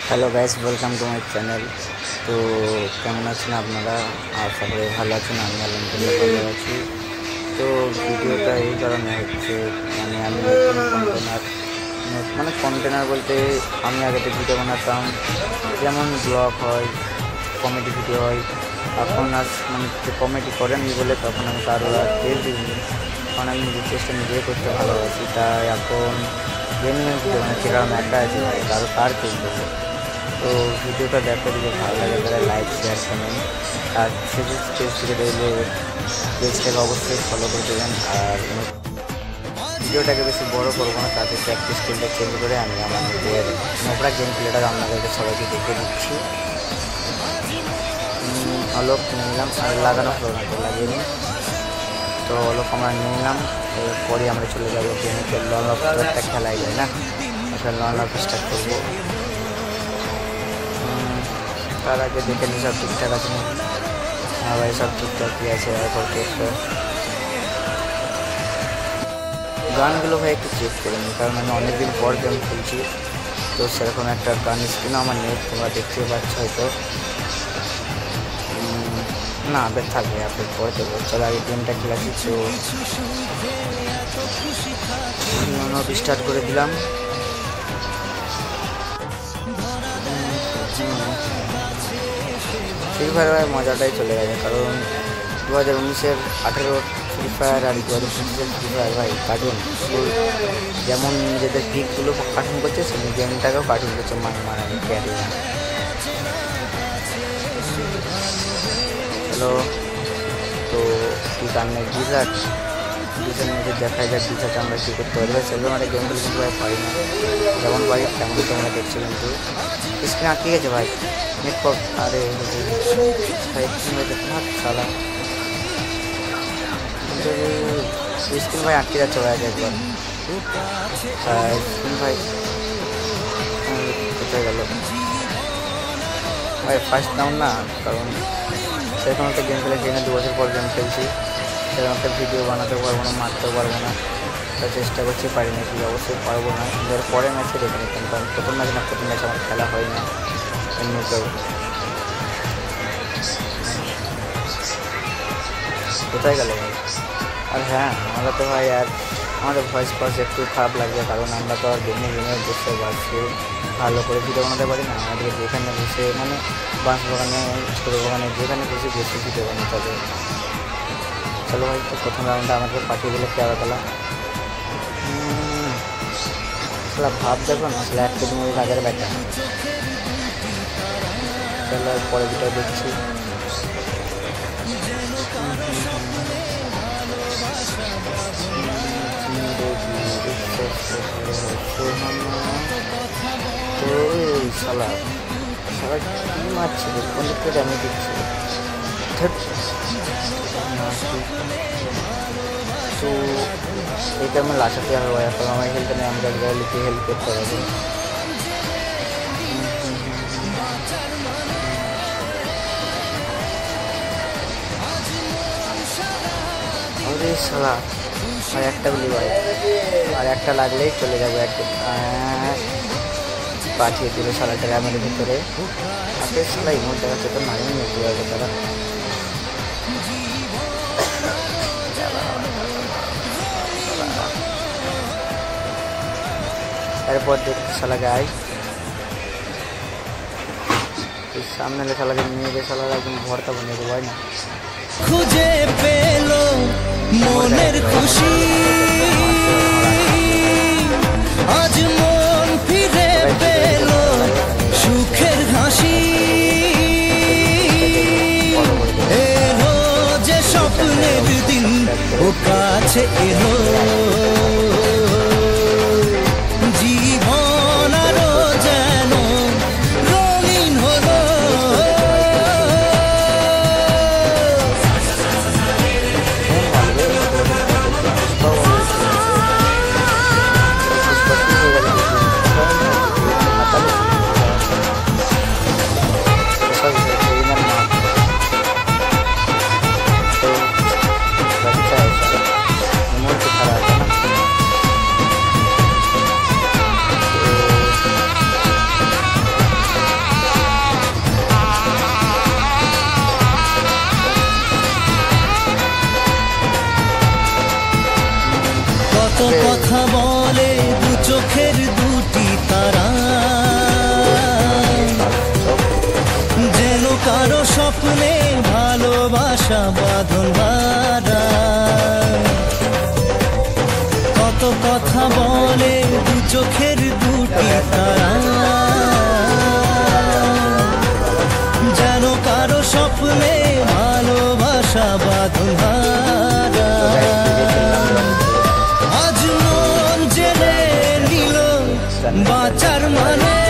Hello guys, welcome to my channel. তো কেমন আছেন আপনারা? আশা করি ভালো আছেন। আমি আলহামদুলিল্লাহ ভালো আছি। তো ভিডিওটা এই কারণে হচ্ছে, আমি নতুন কন্টেনার বলতে আমি আগেতে ভিডিও বানাতাম, যেমন ব্লগ হয়, কমেডি ভিডিও হয়। এখন আর যে কমেডি করেনি বলে তখন আমি কারো আর তেল দিইনি, কারণ আমি নিজের চেষ্টা নিজেই করতে ভালোবাসি। তাই এখন গেমিংয়ের ভিডিও বানাচ্ছি, কারণ একটা আছে ভাই, কার তেল দেবো। তো ভিডিওটা দেখো, যদি ভালো লাগে তাহলে লাইক, শেয়ার, কমেন্ট, আর ফেসবুক পেজ থেকে দেখলে পেজটাকে অবশ্যই ফলো করে দেবেন। আর ভিডিওটাকে বেশি বড় করবো না, তাতে প্র্যাকটিস স্কিলটা চেঞ্জ করে আমি আমার নিজের নোবরা গেম প্লেটা আপনাদেরকে সবাইকে দেখে দিচ্ছি। অলোক নিলাম, আর লাগানো হলো না, তো লাগিয়ে তো অলোক আমরা নিলাম। এরপরে আমরা চলে যাবো গেমে। লন অফ একটা খেলাই যায় না, একটা লন অফ স্টার্ট করবো। তার আগে দেখে নিই সব ঠিকঠাক আছে না। হ্যাঁ ভাই, সব ঠিকঠাকই আছে। এরপর গানগুলো ভাই একটু চেক করে নিই, কারণ আমি অনেকদিন পর গেম খেলছি, তো সেরকম একটা গান স্ক্রিনও আমার নেই, তোমরা দেখতে পাচ্ছ হয়তো। না আবার থাকবে, আপনি পরে দেবো। চলো আগে গেমটা খেলাচ্ছি। তো স্টার্ট করে দিলাম। ফ্রি ফায়ার ভাই মজাটাই চলে গেছে, কারণ 2019-এর 18 ফ্রি ফায়ার আর 2025-এর ফ্রি ফায়ার ভাই কার্টুন। যেমন নিজেদের পিকগুলো কার্টুন করছে, সেমনি গেমটাকেও কার্টুন করছে, মারামারি ক্যারি। হ্যালো, তো পিক আনলে ডিজার্ট মধ্যে দেখাই যাক ডিজার্ট আমরা কী করতে পারি। সেগুলো আমাদের গেম খেলে কিন্তু ভাই পারি না, যেমন পারি তেমন তোমরা দেখছো, কিন্তু স্ক্রিন আটকে গেছে ভাই। নেটওয়ার্ক আরে সালা স্ক্রিন ভাই আটকে যাচ্ছে ভাই। একবার স্ক্রিন ভাই কোথায় গেল ভাই? ফার্স্ট নাম না, কারণ সেরকম একটা গেম খেলে, গেমে 2 বছর পর গেম খেলছি, সেরকম একটা ভিডিও বানাতে পারবো না, মারতেও পারবো না। তার চেষ্টা করছি, পারি না কি, অবশ্যই পারবো না। এবার পরের ম্যাচে দেখে নিতাম, কারণ প্রথম ম্যাচ আমার খেলা হয় না এমনিতেও। কোথায় গেল ভাই? আর হ্যাঁ, আমরা তো ভাই আর আমাদের ভয়েস একটু খারাপ লাগবে, কারণ আমরা তো আর গেমে বসে বাসে ভালো করে ভিডিও বানাতে পারি না। আমাদের যেখানে বসে বাঁশ বাগানে, ছোটো বাগানে, যেখানে বসে ভিডিও বানাতে হবে। চলো ভাই, তো প্রথম রাউন্ডে আমাদের পাঠিয়ে দিলে পেয়ারা খেলা। ভাব দেখো না, আসলে 1 কেজি মুড়ি রাজার ব্যাটা। চলো পরে ভিডিও দেখছি। তো শালা কি মারছে, কোন দিকে ড্যামেজ দিচ্ছে। তো এইটা আমার লাসাতে হবে, এখন আমার হেলথ নেই, আমরা লিখে হেল্প করতে হবে। আরে শালা আর একটা গুলি ভাই, আর একটা লাগলেই চলে যাবে। একদম পাঠিয়ে দিল শালাটা গ্রামের ভিতরে। আপনি শালা ইমোট দেখাচ্ছে, তো মারিয়ে নিয়ে যাবে তারা। এরপর দেখছি শালা গাই সামনে শালাকে নিয়ে গিয়ে শালা একদম ভর্তা বানিয়ে দেবো না। খুঁজে পেল মনের খুশি, আজ মন ফিরে পেল সুখের হাসি। এলো যে স্বপ্নের দিন, ও কাছে এলো জীবন আরো যেন রঙিন হলো। খারাপ বাঁধন হারায়। কত কথা বলে দু চোখের দুটি তারা, যেন কারো স্বপ্নে ভালোবাসা বাঁধন হারায়। আজ মন জেনে নিল বাঁচার মানে